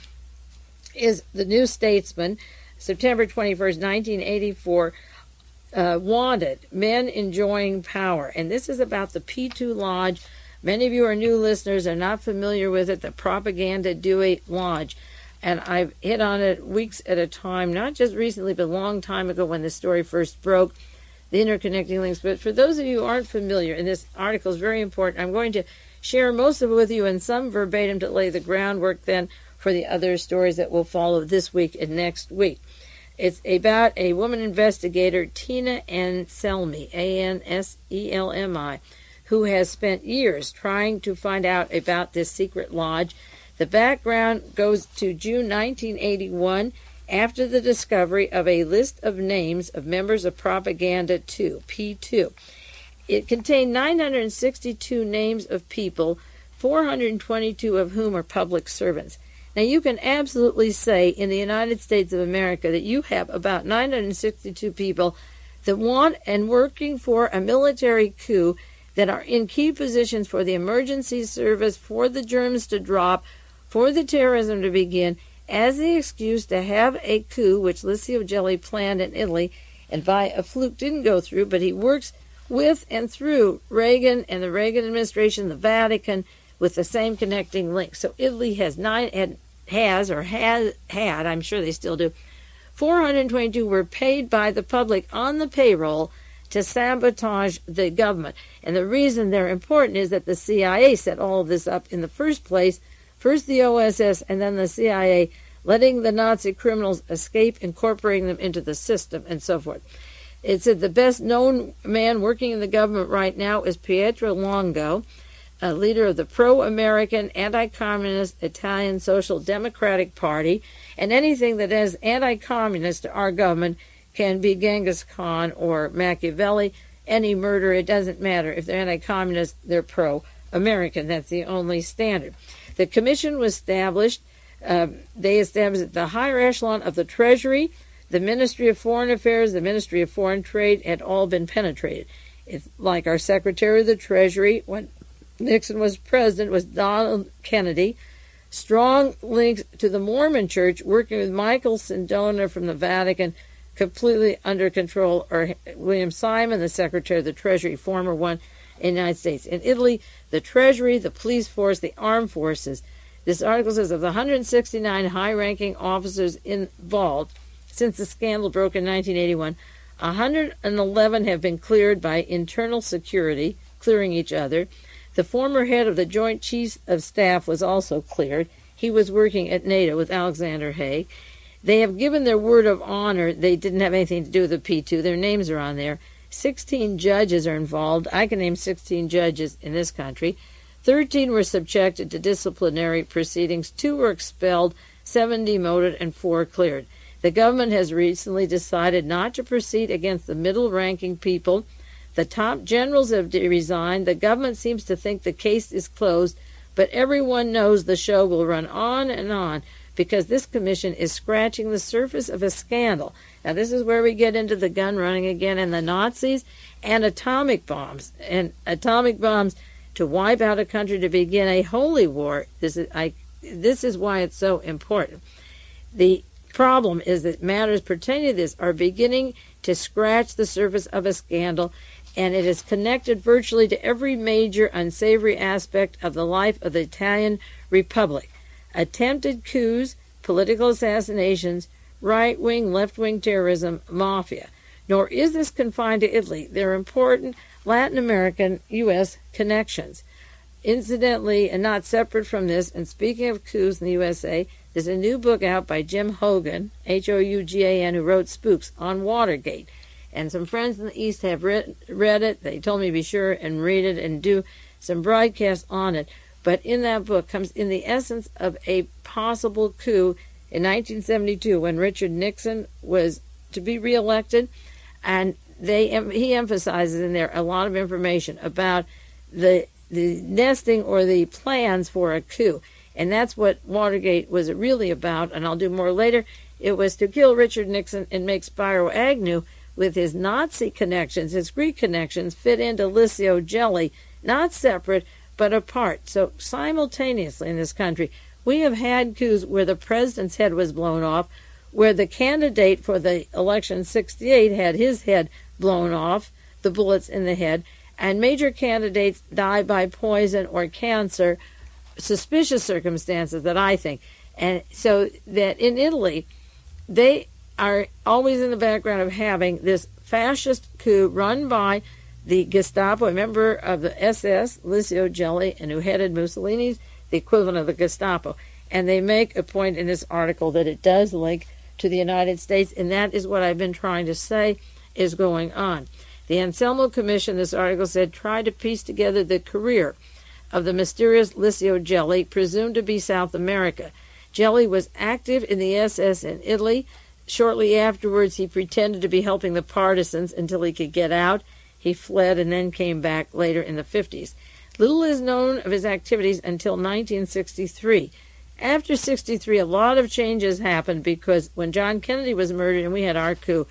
is the New Statesman, September 21st, 1984, wanted men enjoying power. And this is about the P2 Lodge. Many of you are new listeners, are not familiar with it, the Propaganda Dewey Lodge. And I've hit on it weeks at a time, not just recently, but a long time ago when the story first broke, the interconnecting links. But for those of you who aren't familiar, and this article is very important, I'm going to share most of it with you in some verbatim to lay the groundwork then for the other stories that will follow this week and next week. It's about a woman investigator, Tina Anselmi, Anselmi, who has spent years trying to find out about this secret lodge. The background goes to June 1981, after the discovery of a list of names of members of Propaganda 2, P2. It contained 962 names of people, 422 of whom are public servants. Now, you can absolutely say in the United States of America that you have about 962 people that want and working for a military coup that are in key positions for the emergency service, for the germs to drop, for the terrorism to begin, as the excuse to have a coup, which Licio Gelli planned in Italy, and by a fluke didn't go through, but he works with and through Reagan and the Reagan administration, the Vatican, with the same connecting links. So Italy has had, I'm sure they still do, 422 were paid by the public on the payroll to sabotage the government. And the reason they're important is that the CIA set all of this up in the first place, first the OSS and then the CIA, letting the Nazi criminals escape, incorporating them into the system, and so forth. It said the best known man working in the government right now is Pietro Longo, a leader of the pro-American, anti-communist Italian Social Democratic Party, and anything that is anti-communist to our government can be Genghis Khan or Machiavelli. Any murder, it doesn't matter. If they're anti-communist, they're pro-American. That's the only standard. The commission was established. They established the higher echelon of the Treasury, the Ministry of Foreign Affairs, the Ministry of Foreign Trade had all been penetrated. It's like our Secretary of the Treasury, when Nixon was president, was Donald Kennedy. Strong links to the Mormon Church, working with Michael Sindona from the Vatican, completely under control, or William Simon, the Secretary of the Treasury, former one in the United States. In Italy, the Treasury, the police force, the armed forces. This article says of the 169 high-ranking officers involved since the scandal broke in 1981, 111 have been cleared by internal security, clearing each other. The former head of the Joint Chiefs of Staff was also cleared. He was working at NATO with Alexander Haig. They have given their word of honor. They didn't have anything to do with the P2. Their names are on there. 16 judges are involved. I can name 16 judges in this country. 13 were subjected to disciplinary proceedings. 2 were expelled, 7 demoted, and 4 cleared. The government has recently decided not to proceed against the middle-ranking people. The top generals have resigned. The government seems to think the case is closed, but everyone knows the show will run on and on because this commission is scratching the surface of a scandal. Now, this is where we get into the gun running again and the Nazis and atomic bombs. And atomic bombs to wipe out a country, to begin a holy war. This is why it's so important. The problem is that matters pertaining to this are beginning to scratch the surface of a scandal, and it is connected virtually to every major unsavory aspect of the life of the Italian Republic. Attempted coups, political assassinations, right-wing, left-wing terrorism, mafia. Nor is this confined to Italy. There are important Latin American U.S. connections. Incidentally, and not separate from this, and speaking of coups in the USA, there's a new book out by Jim Hogan, Hougan, who wrote Spooks, on Watergate. And some friends in the East have read it. They told me to be sure and read it and do some broadcasts on it. But in that book comes in the essence of a possible coup in 1972 when Richard Nixon was to be reelected. And he emphasizes in there a lot of information about the nesting or the plans for a coup. And that's what Watergate was really about, and I'll do more later. It was to kill Richard Nixon and make Spiro Agnew, with his Nazi connections, his Greek connections, fit into Licio Gelli, not separate, but apart. So simultaneously in this country, we have had coups where the president's head was blown off, where the candidate for the election 68 had his head blown off, the bullets in the head, and major candidates die by poison or cancer, suspicious circumstances that I think. And so that in Italy, they are always in the background of having this fascist coup run by the Gestapo, a member of the SS, Licio Gelli, and who headed Mussolini's, the equivalent of the Gestapo. And they make a point in this article that it does link to the United States, and that is what I've been trying to say is going on. The Anselmo Commission, this article said, tried to piece together the career of the mysterious Licio Gelli, presumed to be South America. Gelli was active in the SS in Italy. Shortly afterwards, he pretended to be helping the partisans until he could get out. He fled and then came back later in the 50s. Little is known of his activities until 1963. After 63, a lot of changes happened because when John Kennedy was murdered and we had our coup,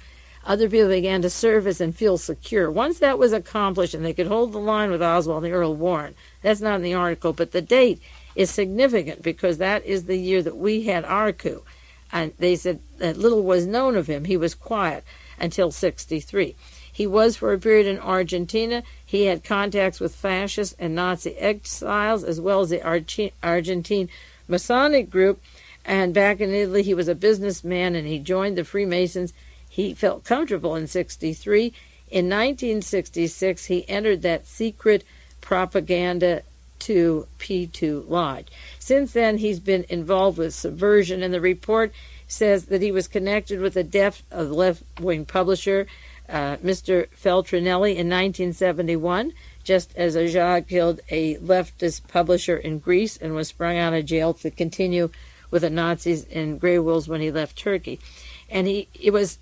Other people began to surface and feel secure. Once that was accomplished and they could hold the line with Oswald and Earl Warren, that's not in the article, but the date is significant because that is the year that we had our coup. And they said that little was known of him. He was quiet until 1963. He was for a period in Argentina. He had contacts with fascist and Nazi exiles as well as the Argentine Masonic group. And back in Italy, he was a businessman and he joined the Freemasons. He felt comfortable in 1963. In 1966, he entered that secret propaganda to P2 Lodge. Since then, he's been involved with subversion, and the report says that he was connected with the death of the left-wing publisher, Mr. Feltrinelli, in 1971, just as Ajah killed a leftist publisher in Greece and was sprung out of jail to continue with the Nazis in Grey Wolves when he left Turkey. And he's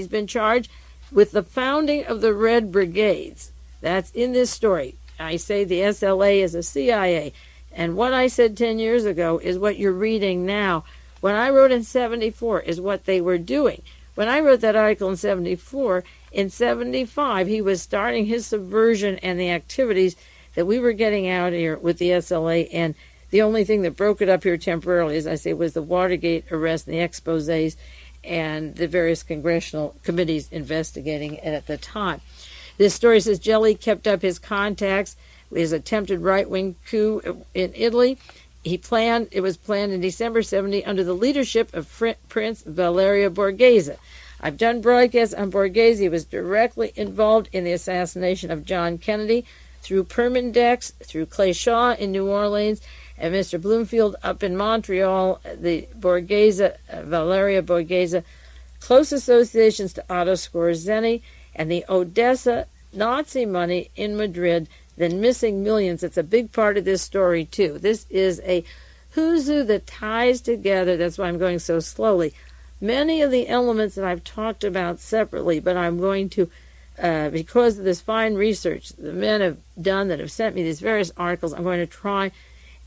been charged with the founding of the Red Brigades. That's in this story. I say the SLA is the CIA. And what I said 10 years ago is what you're reading now. What I wrote in 74 is what they were doing. When I wrote that article in 74, in 75, he was starting his subversion and the activities that we were getting out here with the SLA. And the only thing that broke it up here temporarily, as I say, was the Watergate arrest and the exposés and the various congressional committees investigating it at the time. This story says Jelly kept up his contacts with his attempted right-wing coup in Italy. It was planned in December 70 under the leadership of Prince Valerio Borghese. I've done broadcasts on Borghese. He was directly involved in the assassination of John Kennedy through Permindex, through Clay Shaw in New Orleans, and Mr. Bloomfield up in Montreal. The Valerio Borghese, close associations to Otto Skorzeny, and the Odessa Nazi money in Madrid, then missing millions. It's a big part of this story, too. This is a who's who that ties together. That's why I'm going so slowly. Many of the elements that I've talked about separately, but I'm going to, because of this fine research the men have done that have sent me these various articles, I'm going to try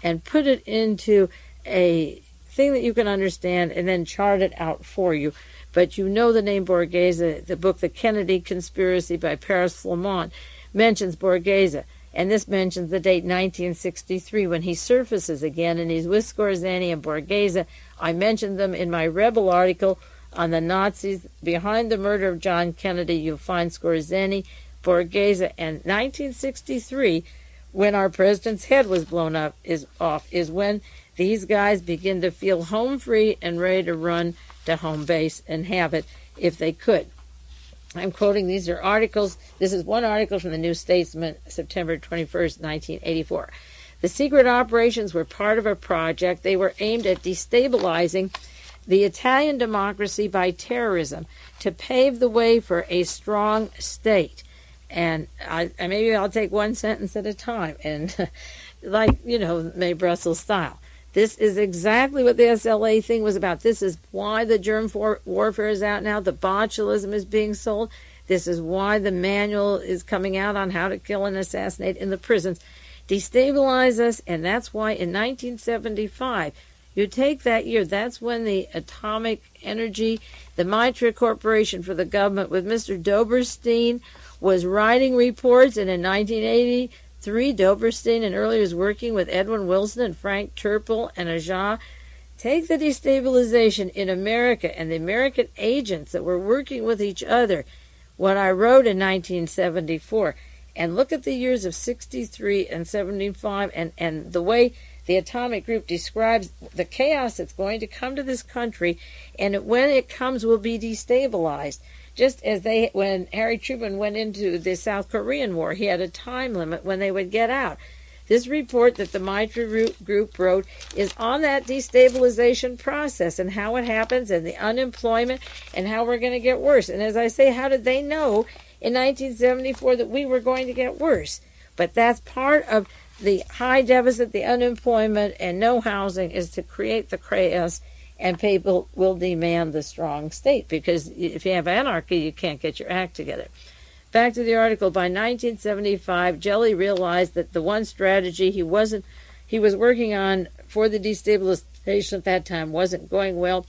and put it into a thing that you can understand and then chart it out for you. But you know the name Borghese. The book The Kennedy Conspiracy by Paris Flamand mentions Borghese. And this mentions the date 1963 when he surfaces again, and he's with Skorzeny and Borghese. I mentioned them in my Rebel article on the Nazis behind the murder of John Kennedy. You'll find Skorzeny, Borghese, and 1963, when our president's head was blown up, is when these guys begin to feel home free and ready to run to home base and have it if they could. I'm quoting, these are articles. This is one article from the New Statesman, September 21st, 1984. The secret operations were part of a project. They were aimed at destabilizing the Italian democracy by terrorism to pave the way for a strong state. And maybe I'll take one sentence at a time, and like, Mae Brussell style. This is exactly what the SLA thing was about. This is why the germ warfare is out now. The botulism is being sold. This is why the manual is coming out on how to kill and assassinate in the prisons. Destabilize us, and that's why in 1975, you take that year, that's when the atomic energy, the MITRE Corporation for the government with Mr. Duberstein was writing reports, and in 1980, Duberstein and earlier was working with Edwin Wilson and Frank Turple and Ajah. Take the destabilization in America and the American agents that were working with each other, what I wrote in 1974, and look at the years of 63 and 75 and the way the atomic group describes the chaos that's going to come to this country, and when it comes will be destabilized. Just as when Harry Truman went into the South Korean War, he had a time limit when they would get out. This report that the MITRE group wrote is on that destabilization process and how it happens and the unemployment and how we're going to get worse. And as I say, how did they know in 1974 that we were going to get worse? But that's part of the high deficit, the unemployment, and no housing is to create the chaos. And people will demand the strong state, because if you have anarchy, you can't get your act together. Back to the article. By 1975, Jelly realized that the one strategy he was working on for the destabilization at that time wasn't going well.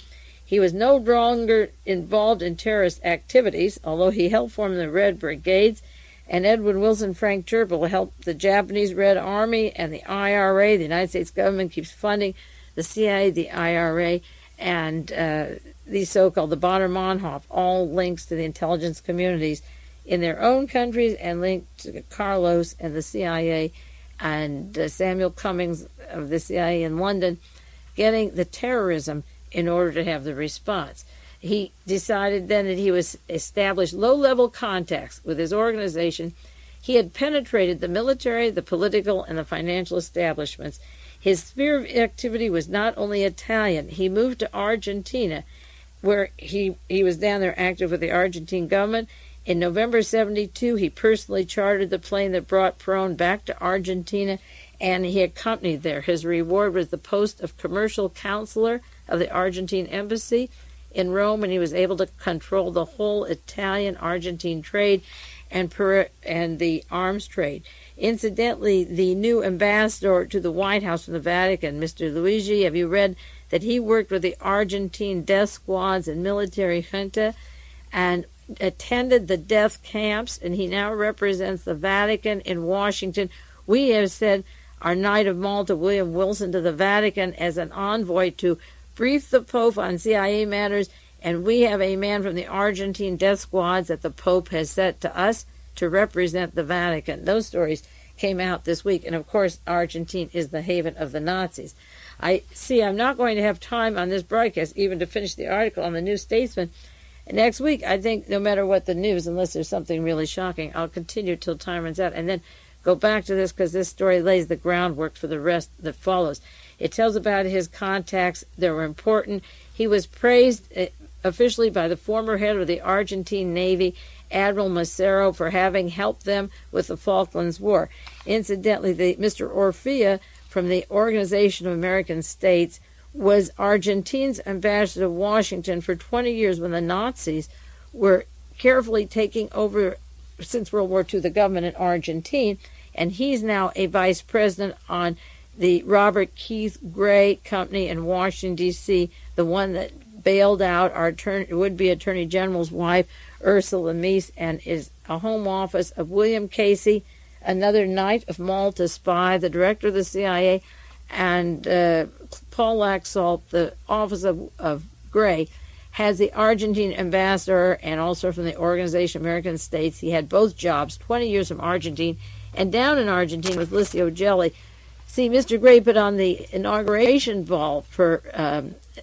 He was no longer involved in terrorist activities, although he helped form the Red Brigades, and Edwin Wilson Frank Churchill helped the Japanese Red Army and the IRA. The United States government keeps funding the CIA, the IRA, and these so-called the Bader-Meinhof, all links to the intelligence communities in their own countries and linked to Carlos and the CIA and Samuel Cummings of the CIA in London, getting the terrorism in order to have the response. He decided then that he was established low-level contacts with his organization. He had penetrated the military, the political, and the financial establishments. His sphere of activity was not only Italian. He moved to Argentina, where he was down there active with the Argentine government. In November 1972, he personally chartered the plane that brought Perón back to Argentina, and he accompanied there. His reward was the post of commercial counselor of the Argentine embassy in Rome, and he was able to control the whole Italian-Argentine trade and the arms trade. Incidentally, the new ambassador to the White House from the Vatican, Mr. Luigi, have you read that he worked with the Argentine death squads and military junta and attended the death camps, and he now represents the Vatican in Washington. We have sent our Knight of Malta, William Wilson, to the Vatican as an envoy to brief the Pope on CIA matters, and we have a man from the Argentine death squads that the Pope has set to us to represent the Vatican. Those stories came out this week, and of course Argentina is the haven of the Nazis. I see I'm not going to have time on this broadcast even to finish the article on the New Statesman. Next week, I think, no matter what the news, unless there's something really shocking, I'll continue till time runs out, and then go back to this because this story lays the groundwork for the rest that follows. It tells about his contacts that were important. He was praised officially by the former head of the Argentine Navy, Admiral Macero, for having helped them with the Falklands War. Incidentally, Mr. Orfea from the Organization of American States was Argentina's ambassador to Washington for 20 years when the Nazis were carefully taking over, since World War II, the government in Argentina, and he's now a vice president on the Robert Keith Gray Company in Washington, D.C., the one that bailed out our would-be Attorney General's wife, Ursula Meese, and is a home office of William Casey, another Knight of Malta spy, the director of the CIA, and Paul Laxalt, the office of Gray, has the Argentine ambassador and also from the Organization of American States. He had both jobs, 20 years from Argentina, and down in Argentina with Licio Gelli. See, Mr. Gray put on the inauguration ball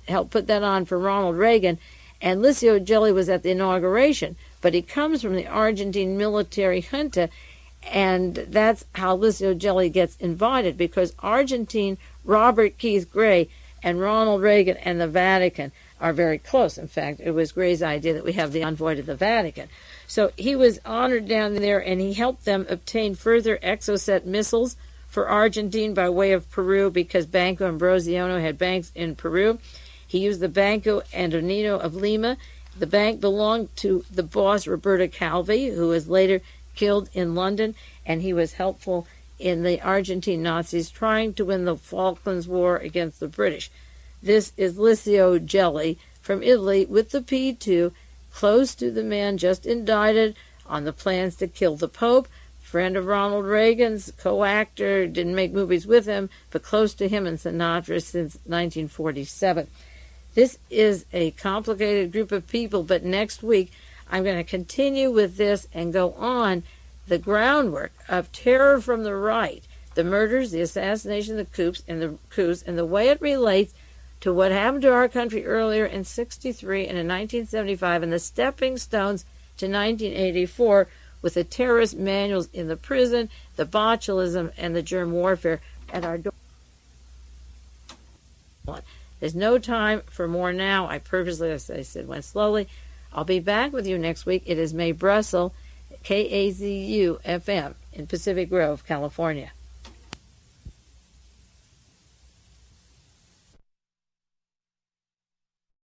helped put that on for Ronald Reagan, and Licio Gelli was at the inauguration, but he comes from the Argentine military junta, and that's how Licio Gelli gets invited, because Argentine, Robert Keith Gray, and Ronald Reagan and the Vatican are very close. In fact, it was Gray's idea that we have the envoy to the Vatican. So he was honored down there, and he helped them obtain further Exocet missiles for Argentina by way of Peru, because Banco Ambrosiano had banks in Peru. He used the Banco Andonino of Lima. The bank belonged to the boss, Roberto Calvi, who was later killed in London, and he was helpful in the Argentine Nazis trying to win the Falklands War against the British. This is Licio Gelli from Italy with the P2, close to the man just indicted on the plans to kill the Pope, friend of Ronald Reagan's, co-actor, didn't make movies with him, but close to him and Sinatra since 1947. This is a complicated group of people, but next week I'm going to continue with this and go on the groundwork of terror from the right, the murders, the assassination, the coups, and the way it relates to what happened to our country earlier in 1963 and in 1975, and the stepping stones to 1984 with the terrorist manuals in the prison, the botulism, and the germ warfare at our door. There's no time for more now. I purposely, as I said, went slowly. I'll be back with you next week. It is Mae Brussell, KAZU-FM in Pacific Grove, California.